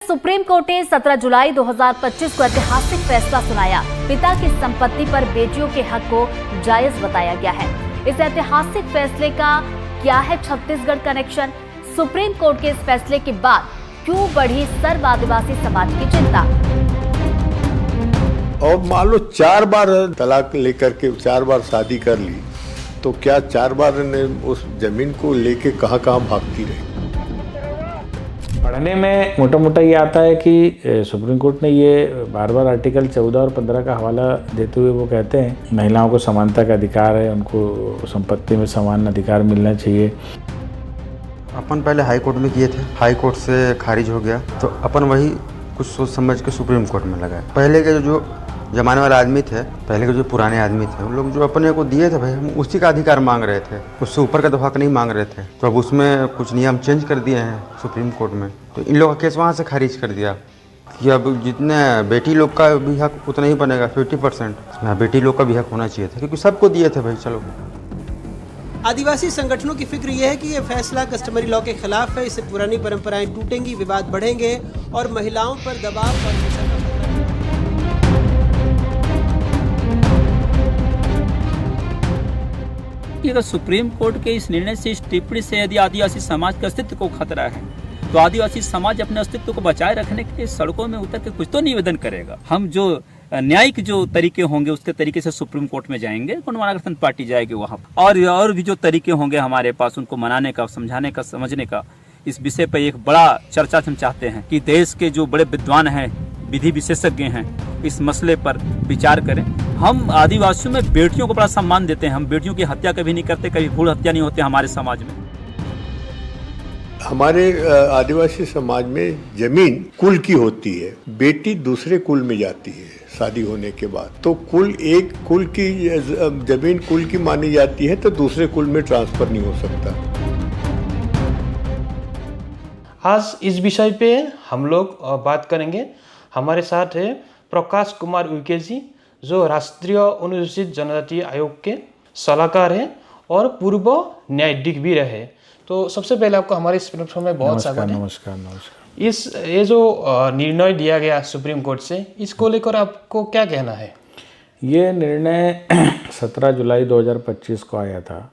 Supreme court ने 17 जुलाई 2025 को ऐतिहासिक फैसला सुनाया। पिता की संपत्ति पर बेटियों के हक को जायज बताया गया है। इस ऐतिहासिक फैसले का क्या है छत्तीसगढ़ कनेक्शन? सुप्रीम कोर्ट के इस फैसले के बाद क्यों बढ़ी सर्व आदिवासी समाज की चिंता? और मान लो 4 बार तलाक लेकर के 4 बार शादी कर ली तो क्या 4 बार ने उस जमीन को लेके कहाँ भागती रही? पढ़ने में मोटा मोटा ये आता है कि सुप्रीम कोर्ट ने ये बार आर्टिकल 14 और 15 का हवाला देते हुए वो कहते हैं महिलाओं को समानता का अधिकार है, उनको संपत्ति में समान अधिकार मिलना चाहिए। अपन पहले हाई कोर्ट में किए थे, हाई कोर्ट से खारिज हो गया तो अपन वही कुछ सोच समझ के सुप्रीम कोर्ट में लगाए। पहले के जो जमाने वाले आदमी थे, पहले के जो पुराने आदमी थे, उन लोग जो अपने को दिए थे भाई, हम उसी का अधिकार मांग रहे थे, उससे ऊपर का तो हक नहीं मांग रहे थे। तो अब उसमें कुछ नियम चेंज कर दिए हैं सुप्रीम कोर्ट में, तो इन लोगों का केस वहाँ से खारिज कर दिया कि अब जितने बेटी लोग का भी हक उतना ही बनेगा 50%। बेटी लोग का भी हक होना चाहिए था क्योंकि सबको दिए थे भाई। चलो, आदिवासी संगठनों की फिक्र यह है कि यह फैसला कस्टमरी लॉ के खिलाफ है। इससे पुरानी परंपराएं टूटेंगी, विवाद बढ़ेंगे और महिलाओं पर दबाव और हिंसा का खतरा। अगर सुप्रीम कोर्ट के इस निर्णय से, इस टिप्पणी से यदि आदिवासी समाज के अस्तित्व को खतरा है तो आदिवासी समाज अपने अस्तित्व को बचाए रखने के लिए सड़कों में उतर के कुछ तो निवेदन करेगा। हम जो न्यायिक जो तरीके होंगे उसके तरीके से सुप्रीम कोर्ट में जाएंगे, गणमान्य पार्टी जाएगी वहाँ और भी जो तरीके होंगे हमारे पास उनको मनाने का, समझाने का, समझने का। इस विषय पर एक बड़ा चर्चा हम चाहते हैं कि देश के जो बड़े विद्वान हैं, विधि विशेषज्ञ हैं, इस मसले पर विचार करें। हम आदिवासियों में बेटियों को बड़ा सम्मान देते हैं, हम बेटियों की हत्या कभी नहीं करते, कभी भ्रूण हत्या नहीं होती हमारे समाज में। हमारे आदिवासी समाज में जमीन कुल की होती है, बेटी दूसरे कुल में जाती है शादी होने के बाद, तो एक कुल की जमीन कुल की मानी जाती है तो दूसरे कुल में ट्रांसफर नहीं हो सकता। आज इस विषय पे हम लोग बात करेंगे। हमारे साथ है प्रकाश कुमार उइके जी, जो राष्ट्रीय अनुसूचित जनजाति आयोग के सलाहकार हैं और पूर्व न्यायाधीश भी रहे। तो सबसे पहले आपको हमारे इस प्लेटफॉर्म में बहुत स्वागत है। नमस्कार। ये जो निर्णय दिया गया सुप्रीम कोर्ट से, इसको लेकर आपको क्या कहना है? ये निर्णय 17 जुलाई 2025 को आया था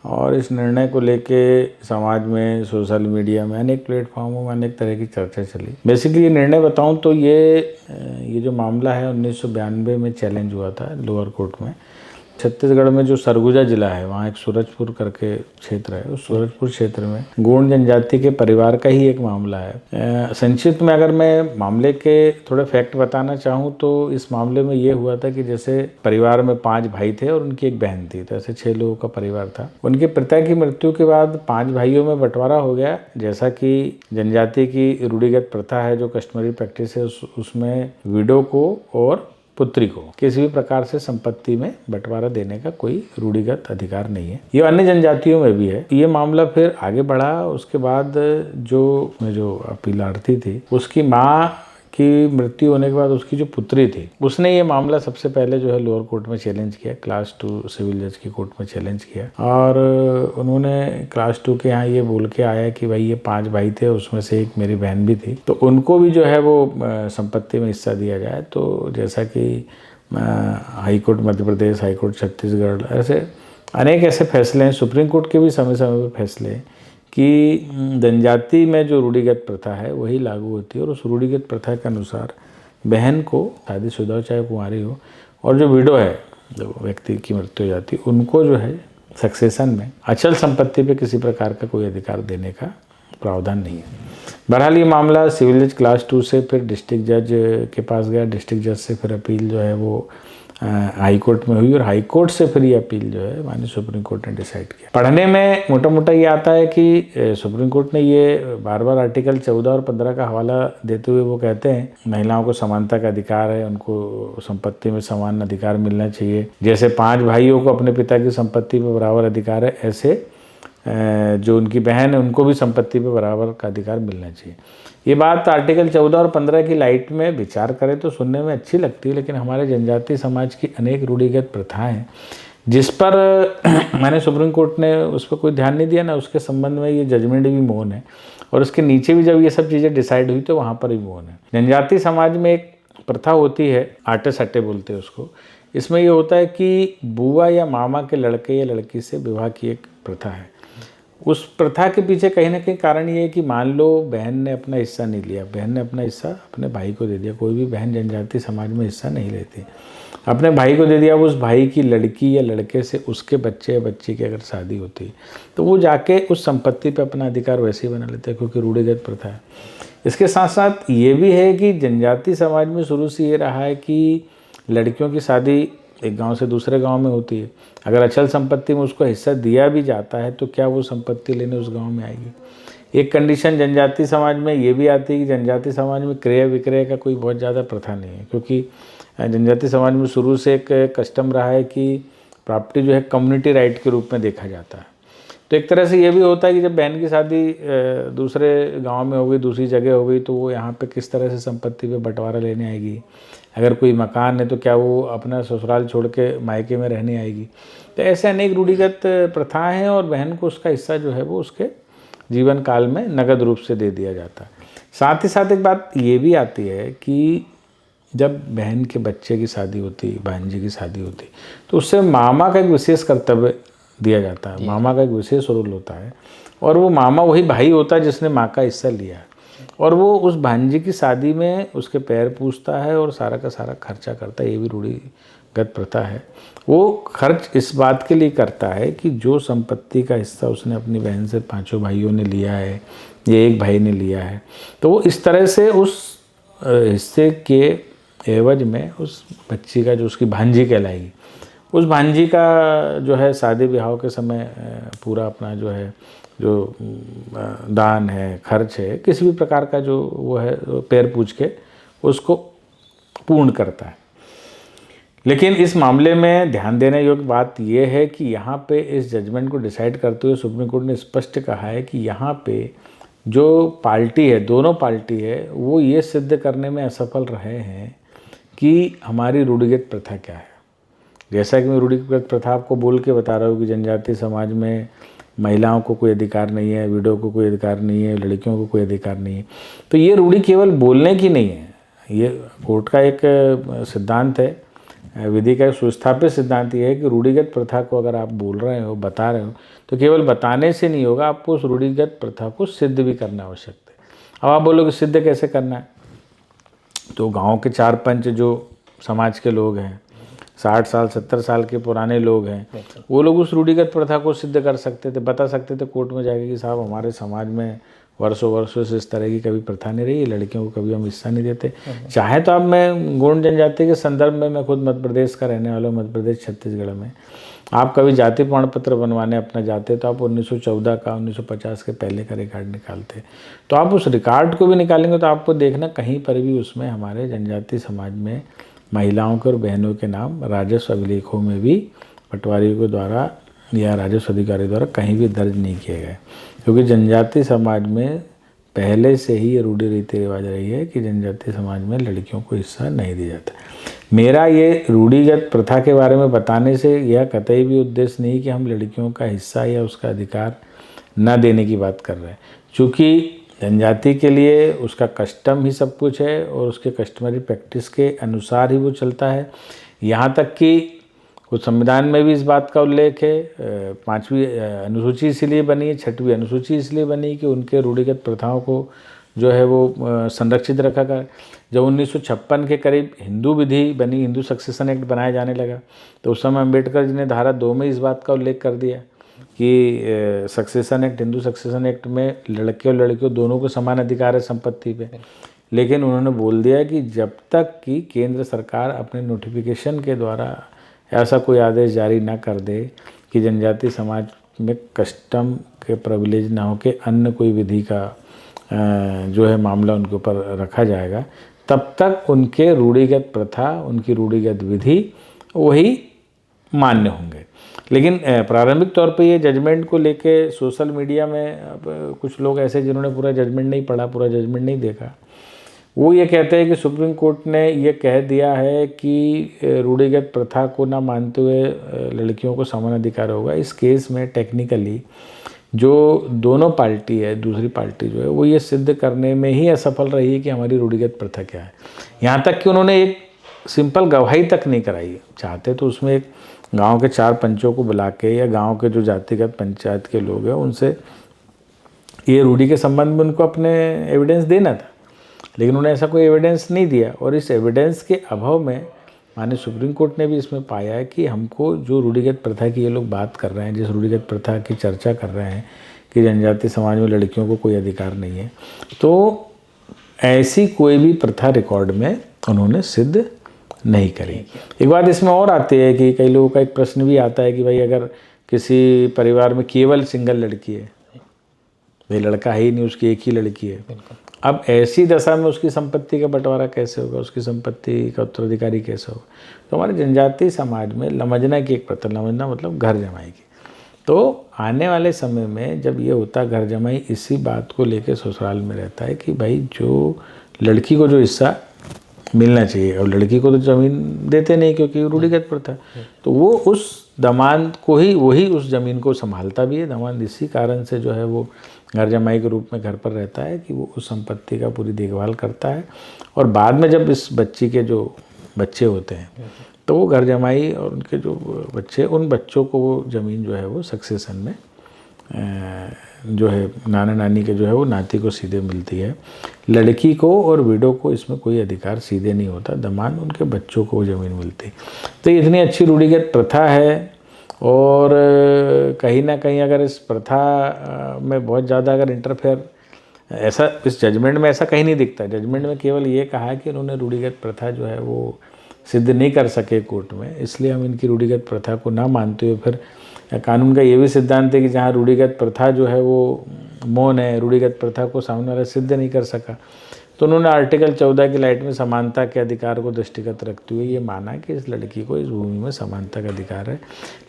और इस निर्णय को लेके समाज में, सोशल मीडिया में, अनेक प्लेटफॉर्मों में अनेक तरह की चर्चा चली। बेसिकली ये निर्णय बताऊं तो ये जो मामला है 1992 में चैलेंज हुआ था लोअर कोर्ट में। छत्तीसगढ़ में जो सरगुजा जिला है वहाँ एक सूरजपुर करके क्षेत्र है, उस सूरजपुर क्षेत्र में गोंड जनजाति के परिवार का ही एक मामला है। संक्षिप्त में अगर मैं मामले के थोड़े फैक्ट बताना चाहूँ तो इस मामले में ये हुआ था कि जैसे परिवार में 5 भाई थे और उनकी एक बहन थी, तो ऐसे 6 लोगों का परिवार था। उनके पिता की मृत्यु के बाद 5 भाइयों में बंटवारा हो गया। जैसा कि जनजाति की रूढ़िगत प्रथा है, जो कस्टमरी प्रैक्टिस है, उसमें विडो को और पुत्री को किसी भी प्रकार से संपत्ति में बंटवारा देने का कोई रूढ़िगत अधिकार नहीं है। ये अन्य जनजातियों में भी है। ये मामला फिर आगे बढ़ा। उसके बाद जो अपीलार्थी थी, उसकी माँ की मृत्यु होने के बाद उसकी जो पुत्री थी, उसने ये मामला सबसे पहले जो है लोअर कोर्ट में चैलेंज किया, क्लास 2 सिविल जज की कोर्ट में चैलेंज किया। और उन्होंने क्लास 2 के यहाँ ये बोल के आया कि भाई ये 5 भाई थे, उसमें से एक मेरी बहन भी थी, तो उनको भी जो है वो संपत्ति में हिस्सा दिया जाए। तो जैसा कि high court Madhya Pradesh, high court Chhattisgarh, ऐसे अनेक ऐसे फैसले हैं, सुप्रीम कोर्ट के भी समय समय पर फैसले हैं कि जनजाति में जो रूढ़िगत प्रथा है वही लागू होती है और उस रूढ़िगत प्रथा के अनुसार बहन को शादीशुदा हो चाहे कुंवारी हो, और जो विडो है, जो व्यक्ति की मृत्यु हो जाती है, उनको जो है सक्सेशन में अचल संपत्ति पे किसी प्रकार का कोई अधिकार देने का प्रावधान नहीं है। बहरहाल ये मामला सिविल जज क्लास 2 से फिर डिस्ट्रिक्ट जज के पास गया, डिस्ट्रिक्ट जज से फिर अपील जो है वो हाई कोर्ट में हुई और हाई कोर्ट से फिर ये अपील जो है माननीय सुप्रीम कोर्ट ने डिसाइड किया। पढ़ने में मोटा मोटा ये आता है कि सुप्रीम कोर्ट ने ये बार आर्टिकल 14 और 15 का हवाला देते हुए वो कहते हैं महिलाओं को समानता का अधिकार है, उनको संपत्ति में समान अधिकार मिलना चाहिए। जैसे 5 भाइयों को अपने पिता की संपत्ति पर बराबर अधिकार है, ऐसे जो उनकी बहन है उनको भी संपत्ति पे बराबर का अधिकार मिलना चाहिए। ये बात आर्टिकल 14 और 15 की लाइट में विचार करें तो सुनने में अच्छी लगती है, लेकिन हमारे जनजातीय समाज की अनेक रूढ़िगत प्रथाएं जिस पर मैंने सुप्रीम कोर्ट ने उस पर कोई ध्यान नहीं दिया ना, उसके संबंध में ये जजमेंट भी मौन है, और उसके नीचे भी जब ये सब चीज़ें डिसाइड हुई तो वहाँ पर भी मौन है। जनजाति समाज में एक प्रथा होती है, आटे सट्टे बोलते हैं उसको। इसमें ये होता है कि बुआ या मामा के लड़के या लड़की से विवाह की एक प्रथा है। उस प्रथा के पीछे कहीं ना कहीं कारण ये है कि मान लो बहन ने अपना हिस्सा नहीं लिया, बहन ने अपना हिस्सा अपने भाई को दे दिया। कोई भी बहन जनजाति समाज में हिस्सा नहीं लेती, अपने भाई को दे दिया। उस भाई की लड़की या लड़के से उसके बच्चे या बच्ची की अगर शादी होती है तो वो जाके उस संपत्ति पे अपना अधिकार वैसे ही बना लेते हैं, क्योंकि रूढ़िगत प्रथा है। इसके साथ साथ ये भी है कि जनजाति समाज में शुरू से ये रहा है कि लड़कियों की शादी एक गांव से दूसरे गांव में होती है। अगर अचल संपत्ति में उसको हिस्सा दिया भी जाता है तो क्या वो संपत्ति लेने उस गांव में आएगी। एक कंडीशन जनजाति समाज में ये भी आती है कि जनजाति समाज में क्रय विक्रय का कोई बहुत ज़्यादा प्रथा नहीं है, क्योंकि जनजाति समाज में शुरू से एक कस्टम रहा है कि प्रॉपर्टी जो है कम्युनिटी राइट के रूप में देखा जाता है। तो एक तरह से ये भी होता है कि जब बहन की शादी दूसरे गांव में हो गई, दूसरी जगह हो गई, तो वो यहाँ पे किस तरह से संपत्ति पे बंटवारा लेने आएगी। अगर कोई मकान है तो क्या वो अपना ससुराल छोड़ के मायके में रहने आएगी। तो ऐसे अनेक रूढ़िगत प्रथाएं हैं, और बहन को उसका हिस्सा जो है वो उसके जीवन काल में नगद रूप से दे दिया जाता है। साथ ही साथ एक बात ये भी आती है कि जब बहन के बच्चे की शादी होती, भांजी की शादी होती, तो उससे मामा का एक विशेष कर्तव्य दिया जाता है। मामा का एक विशेष रोल होता है, और वो मामा वही भाई होता है जिसने माँ का हिस्सा लिया है, और वो उस भांजी की शादी में उसके पैर पूछता है और सारा का सारा खर्चा करता है। ये भी रूढ़िगत प्रथा है। वो खर्च इस बात के लिए करता है कि जो संपत्ति का हिस्सा उसने अपनी बहन से पांचों भाइयों ने लिया है या एक भाई ने लिया है, तो वो इस तरह से उस हिस्से के एवज में उस बच्ची का, जो उसकी भांजी कहलाएगी, उस भांजी का जो है शादी ब्याह के समय पूरा अपना जो है जो दान है, खर्च है, किसी भी प्रकार का जो वो है पैर पूछ के उसको पूर्ण करता है। लेकिन इस मामले में ध्यान देने योग्य बात यह है कि यहाँ पे इस जजमेंट को डिसाइड करते हुए सुप्रीम कोर्ट ने स्पष्ट कहा है कि यहाँ पे जो पार्टी है, दोनों पार्टी है, वो ये सिद्ध करने में असफल रहे हैं कि हमारी रूढ़िगत प्रथा क्या है। जैसा कि मैं रूढ़िगत प्रथा आपको बोल के बता रहा हूँ कि जनजाति समाज में महिलाओं को कोई अधिकार नहीं है, विडो को कोई अधिकार नहीं है, लड़कियों को कोई अधिकार नहीं है। तो ये रूढ़ी केवल बोलने की नहीं है, ये कोर्ट का एक सिद्धांत है, विधि का एक सुस्थापित सिद्धांत ये है कि रूढ़िगत प्रथा को अगर आप बोल रहे हो, बता रहे हो, तो केवल बताने से नहीं होगा, आपको उस रूढ़िगत प्रथा को सिद्ध भी करना आवश्यक है। अब आप बोलोगे सिद्ध कैसे करना है, तो गाँव के 4 पंच जो समाज के लोग हैं, 60 साल 70 साल के पुराने लोग हैं, वो लोग उस रूढ़िगत प्रथा को सिद्ध कर सकते थे, बता सकते थे कोर्ट में जाके कि साहब हमारे समाज में वर्षों से इस तरह की कभी प्रथा नहीं रही, लड़कियों को कभी हम हिस्सा नहीं देते। चाहे तो अब मैं गौड़ जनजाति के संदर्भ में, मैं खुद मध्य प्रदेश का रहने वाला हूँ, मध्य प्रदेश छत्तीसगढ़ में, आप कभी जाति प्रमाण पत्र बनवाने अपना जाते तो आप 1914 का, 1950 के पहले का रिकॉर्ड निकालते। तो आप उस रिकॉर्ड को भी निकालेंगे तो आपको देखना कहीं पर भी उसमें हमारे जनजाति समाज में महिलाओं के और बहनों के नाम राजस्व अभिलेखों में भी पटवारियों के द्वारा या राजस्व अधिकारी द्वारा कहीं भी दर्ज नहीं किए गए, क्योंकि जनजाति समाज में पहले से ही ये रूढ़ी रीति रिवाज रही है कि जनजाति समाज में लड़कियों को हिस्सा नहीं दिया जाता। मेरा ये रूढ़िगत प्रथा के बारे में बताने से यह कतई भी उद्देश्य नहीं कि हम लड़कियों का हिस्सा या उसका अधिकार न देने की बात कर रहे हैं, चूँकि जनजाति के लिए उसका कस्टम ही सब कुछ है और उसके कस्टमरी प्रैक्टिस के अनुसार ही वो चलता है। यहाँ तक कि कुछ संविधान में भी इस बात का उल्लेख है। 5वीं अनुसूची इसलिए बनी है, 6वीं अनुसूची इसलिए बनी कि उनके रूढ़िगत प्रथाओं को जो है वो संरक्षित रखा कर। जब 1956 के करीब हिंदू विधि बनी, हिंदू सक्सेशन एक्ट बनाया जाने लगा, तो उस समय अम्बेडकर जी ने धारा 2 में इस बात का उल्लेख कर दिया कि succession act, Hindu succession act में लड़के और लड़कियों दोनों को समान अधिकार है संपत्ति पे। लेकिन उन्होंने बोल दिया कि जब तक कि केंद्र सरकार अपने नोटिफिकेशन के द्वारा ऐसा कोई आदेश जारी ना कर दे कि जनजाति समाज में कस्टम के प्रिविलेज ना हो के अन्य कोई विधि का जो है मामला उनके ऊपर रखा जाएगा, तब तक उनके रूढ़िगत प्रथा, उनकी रूढ़िगत विधि वही मान्य होंगे। लेकिन प्रारंभिक तौर पे ये जजमेंट को लेके सोशल मीडिया में अब कुछ लोग ऐसे जिन्होंने पूरा जजमेंट नहीं पढ़ा, पूरा जजमेंट नहीं देखा, वो ये कहते हैं कि सुप्रीम कोर्ट ने ये कह दिया है कि रूढ़िगत प्रथा को ना मानते हुए लड़कियों को समान अधिकार होगा। इस केस में टेक्निकली जो दोनों पार्टी है, दूसरी पार्टी जो है वो ये सिद्ध करने में ही असफल रही है कि हमारी रूढ़िगत प्रथा क्या है। यहाँ तक कि उन्होंने एक सिंपल गवाही तक नहीं कराई है। चाहते तो उसमें एक गांव के 4 पंचों को बुला के या गांव के जो जातिगत पंचायत के लोग हैं उनसे ये रूढ़ी के संबंध में उनको अपने एविडेंस देना था, लेकिन उन्होंने ऐसा कोई एविडेंस नहीं दिया। और इस एविडेंस के अभाव में माननीय सुप्रीम कोर्ट ने भी इसमें पाया है कि हमको जो रूढ़िगत प्रथा की ये लोग बात कर रहे हैं, जिस रूढ़िगत प्रथा की चर्चा कर रहे हैं कि जनजातीय समाज में लड़कियों को कोई अधिकार नहीं है, तो ऐसी कोई भी प्रथा रिकॉर्ड में उन्होंने सिद्ध नहीं करी। एक बात इसमें और आती है कि कई लोगों का एक प्रश्न भी आता है कि भाई अगर किसी परिवार में केवल सिंगल लड़की है, भाई लड़का है ही नहीं, उसकी एक ही लड़की है, अब ऐसी दशा में उसकी संपत्ति का बंटवारा कैसे होगा, उसकी संपत्ति का उत्तराधिकारी कैसे होगा। तो हमारे जनजातीय समाज में लमजना की एक प्रथा, लमजना मतलब घर जमाई की, तो आने वाले समय में जब ये होता घर जमाई, इसी बात को लेकर ससुराल में रहता है कि भाई जो लड़की को जो हिस्सा मिलना चाहिए, और लड़की को तो ज़मीन देते नहीं क्योंकि रूढ़िगत प्रथा, तो वो उस दामाद को ही, वही उस ज़मीन को संभालता भी है। दामाद इसी कारण से जो है वो घर जमाई के रूप में घर पर रहता है कि वो उस संपत्ति का पूरी देखभाल करता है। और बाद में जब इस बच्ची के जो बच्चे होते हैं तो वो घर जमाई और उनके जो बच्चे, उन बच्चों को वो ज़मीन जो है वो सक्सेशन में जो है नाना नानी के जो है वो नाती को सीधे मिलती है। लड़की को और विडो को इसमें कोई अधिकार सीधे नहीं होता, दामाद उनके बच्चों को वो ज़मीन मिलती। तो इतनी अच्छी रूढ़िगत प्रथा है, और कहीं ना कहीं अगर इस प्रथा में बहुत ज़्यादा अगर इंटरफेयर, ऐसा इस जजमेंट में ऐसा कहीं नहीं दिखता। जजमेंट में केवल ये कहा कि उन्होंने रूढ़िगत प्रथा जो है वो सिद्ध नहीं कर सके कोर्ट में, इसलिए हम इनकी रूढ़िगत प्रथा को ना मानते हुए, फिर कानून का ये भी सिद्धांत है कि जहाँ रूढ़िगत प्रथा जो है वो मौन है, रूढ़िगत प्रथा को सामने वाला सिद्ध नहीं कर सका, तो उन्होंने आर्टिकल 14 की लाइट में समानता के अधिकार को दृष्टिगत रखते हुए ये माना कि इस लड़की को इस भूमि में समानता का अधिकार है।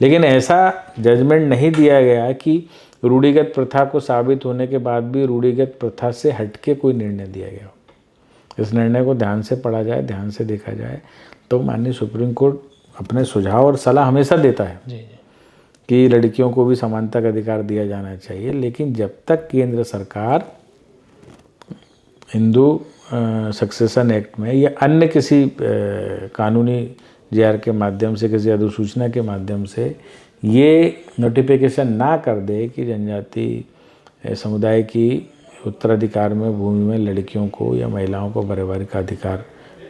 लेकिन ऐसा जजमेंट नहीं दिया गया कि रूढ़िगत प्रथा को साबित होने के बाद भी रूढ़िगत प्रथा से हटके कोई निर्णय दिया गया हो। इस निर्णय को ध्यान से पढ़ा जाए, ध्यान से देखा जाए, तो माननीय सुप्रीम कोर्ट अपने सुझाव और सलाह हमेशा देता है कि लड़कियों को भी समानता का अधिकार दिया जाना चाहिए। लेकिन जब तक केंद्र सरकार हिंदू सक्सेशन एक्ट में या अन्य किसी कानूनी जेआर के माध्यम से, किसी अधिसूचना के माध्यम से ये नोटिफिकेशन ना कर दे कि जनजाति समुदाय की उत्तराधिकार में भूमि में लड़कियों को या महिलाओं को बराबरी का अधिकार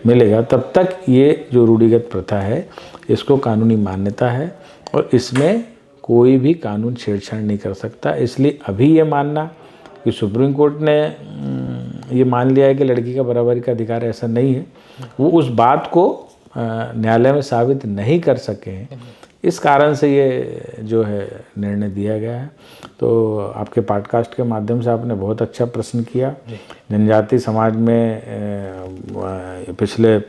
मिलेगा, तब तक ये जो रूढ़िगत प्रथा है इसको कानूनी मान्यता है और इसमें कोई भी कानून छेड़छाड़ नहीं कर सकता। इसलिए अभी ये मानना कि सुप्रीम कोर्ट ने ये मान लिया है कि लड़की का बराबरी का अधिकार, ऐसा नहीं है। वो उस बात को न्यायालय में साबित नहीं कर सके हैं, इस कारण से ये जो है निर्णय दिया गया है। तो आपके पॉडकास्ट के माध्यम से आपने बहुत अच्छा प्रश्न किया। जनजाति समाज में पिछले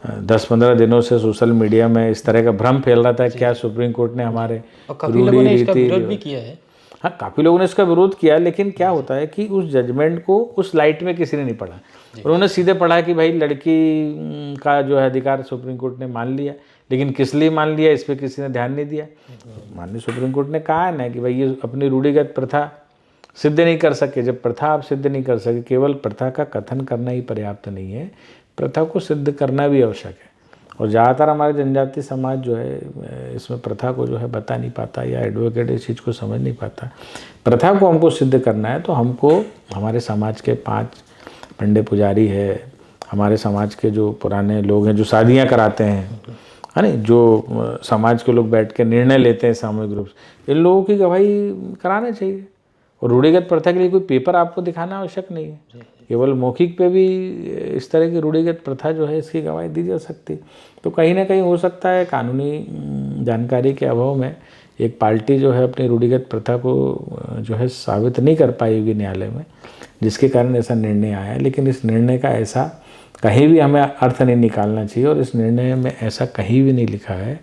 10-15 दिनों से सोशल मीडिया में इस तरह का भ्रम फैल रहा था क्या सुप्रीम कोर्ट ने हमारे रूढ़ी रीति भी किया है। हाँ, काफ़ी लोगों ने इसका विरोध किया, लेकिन क्या होता है कि उस जजमेंट को उस लाइट में किसी ने नहीं पढ़ा। उन्होंने सीधे पढ़ा कि भाई लड़की का जो है अधिकार सुप्रीम कोर्ट ने मान लिया, लेकिन किस लिए मान लिया इस पर किसी ने ध्यान नहीं दिया। माननीय सुप्रीम कोर्ट ने कहा है ना कि भाई ये अपनी रूढ़िगत प्रथा सिद्ध नहीं कर सके। जब प्रथा आप सिद्ध नहीं कर सके, केवल प्रथा का कथन करना ही पर्याप्त नहीं है, प्रथा को सिद्ध करना भी आवश्यक है। और ज़्यादातर हमारे जनजातीय समाज जो है इसमें प्रथा को जो है बता नहीं पाता या एडवोकेट इस चीज़ को समझ नहीं पाता। प्रथा को हमको सिद्ध करना है तो हमको हमारे समाज के 5 पंडे पुजारी है, हमारे समाज के जो पुराने लोग हैं जो शादियां कराते हैं, है ना, जो समाज के लोग बैठ के निर्णय लेते हैं सामूहिक रूप से, इन लोगों की गवाही कराना चाहिए। और रूढ़िगत प्रथा के लिए कोई पेपर आपको दिखाना आवश्यक नहीं है, केवल मौखिक पे भी इस तरह की रूढ़िगत प्रथा जो है इसकी गवाही दी जा सकती। तो कहीं ना कहीं हो सकता है कानूनी जानकारी के अभाव में एक पार्टी जो है अपनी रूढ़िगत प्रथा को जो है साबित नहीं कर पाई होगी न्यायालय में, जिसके कारण ऐसा निर्णय आया। लेकिन इस निर्णय का ऐसा कहीं भी हमें अर्थ नहीं निकालना चाहिए और इस निर्णय में ऐसा कहीं भी नहीं लिखा है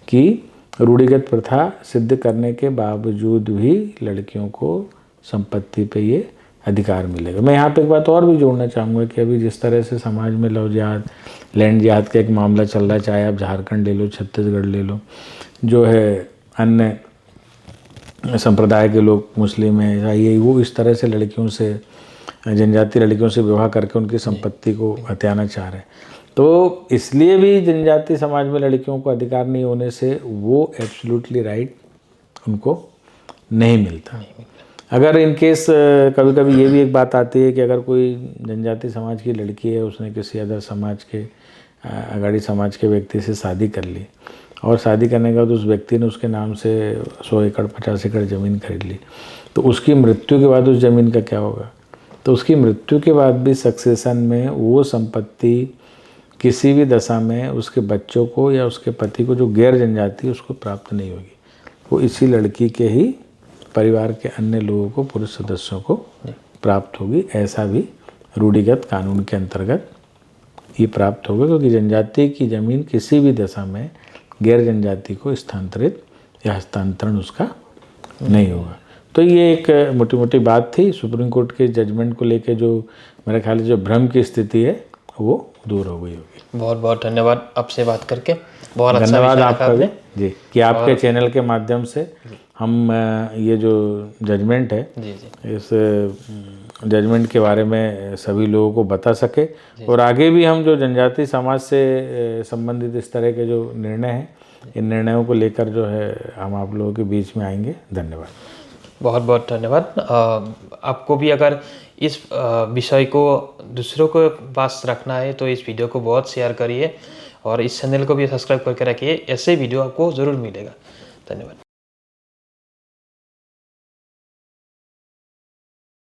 कि रूढ़िगत प्रथा सिद्ध करने के बावजूद भी लड़कियों को संपत्ति पे ये अधिकार मिलेगा। मैं यहाँ पे एक बात और भी जोड़ना चाहूँगा कि अभी जिस तरह से समाज में लव जिहाद, लैंड जिहाद का एक मामला चल रहा है, चाहे आप झारखंड ले लो, छत्तीसगढ़ ले लो, जो है अन्य संप्रदाय के लोग, मुस्लिम हैं या ये वो इस तरह से लड़कियों से, जनजाति लड़कियों से विवाह करके उनकी संपत्ति को हथियाना चाह रहे हैं। तो इसलिए भी जनजाति समाज में लड़कियों को अधिकार नहीं होने से वो एब्सोल्युटली राइट उनको नहीं मिलता। अगर इन केस कभी कभी ये भी एक बात आती है कि अगर कोई जनजाति समाज की लड़की है, उसने किसी अदर समाज के, अगाड़ी समाज के व्यक्ति से शादी कर ली और शादी करने के बाद उस व्यक्ति ने उसके नाम से 100 एकड़ 50 एकड़ ज़मीन खरीद ली, तो उसकी मृत्यु के बाद उस ज़मीन का क्या होगा? तो उसकी मृत्यु के बाद भी सक्सेशन में वो संपत्ति किसी भी दशा में उसके बच्चों को या उसके पति को, जो गैर जनजाति, उसको प्राप्त नहीं होगी। वो इसी लड़की के ही परिवार के अन्य लोगों को, पुरुष सदस्यों को प्राप्त होगी। ऐसा भी रूढ़िगत कानून के अंतर्गत ये प्राप्त होगा, क्योंकि जनजाति की ज़मीन किसी भी दशा में गैर जनजाति को स्थानांतरित या हस्तांतरण उसका नहीं होगा। तो ये एक मोटी मोटी बात थी सुप्रीम कोर्ट के जजमेंट को लेके, जो मेरे ख्याल से जो भ्रम की स्थिति है वो दूर हो गई होगी। बहुत बहुत धन्यवाद आपसे बात करके, बहुत अच्छा धन्यवाद विषय आपका रखा भी आपने। जी, कि आपके चैनल के माध्यम से हम ये जो जजमेंट है, इस जजमेंट के बारे में सभी लोगों को बता सके, और आगे भी हम जो जनजाति समाज से संबंधित इस तरह के जो निर्णय हैं, इन निर्णयों को लेकर जो है हम आप लोगों के बीच में आएंगे। धन्यवाद। बहुत बहुत धन्यवाद। आपको भी अगर इस विषय को दूसरों को पास रखना है तो इस वीडियो को बहुत शेयर करिए और इस चैनल को भी सब्सक्राइब करके रखिए। ऐसे वीडियो आपको ज़रूर मिलेगा। धन्यवाद।